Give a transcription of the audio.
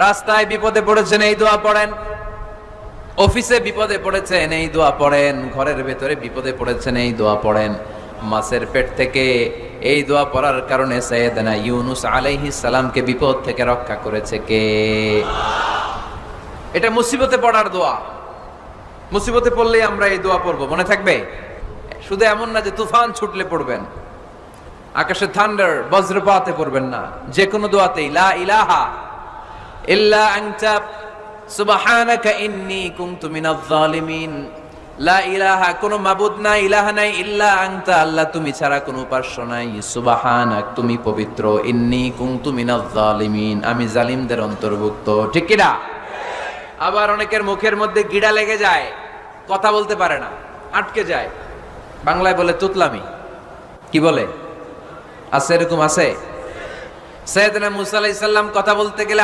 রাস্তায় বিপদে পড়েছেন এই দোয়া পড়েন, অফিসে বিপদে পড়েছেন এই দোয়া পড়েন, ঘরের ভেতরে বিপদে পড়েছেন এই দোয়া পড়েন। মাছের পেট থেকে এই দোয়া পড়ার কারণে সাইয়েদনা ইউনুস আলাইহিস সালামকে বিপদ থেকে রক্ষা করেছে কে? এটা মুসিবতে পড়ার দোয়া। মুসিবতে পড়লেই আমরা এই দোয়া পড়বো, মনে থাকবে? শুধু এমন না যে তুফান ছুটলে পড়বেন, আকাশে থান্ডার বজ্রপাতে পড়বেন না, যে কোনো দোয়াতেই লা ইলাহা ইল্লা আনতা সুবহানাকা ইন্নী কুনতু মিনাজ জালিমিন। লা ইলাহা, কোনো মাবুদ নাই, ইলাহা নাই, ইল্লা আনতা, আল্লাহ তুমি ছাড়া কোনো উপাস্য নাই, সুবহানাক তুমি পবিত্র, ইন্নী কুনতু মিনাজ জালিমিন আমি জালিমদের অন্তর্ভুক্ত। ঠিক কি না? আবার অনেকের মুখের মধ্যে গিড়া লেগে যায়, কথা বলতে পারে না, আটকে যায়, বাংলায় বলে তুতলামি। কি বলে? আছে, এরকম আছে। সাইয়েদনা মুসা আলাইহিস সালাম কথা বলতে গেলে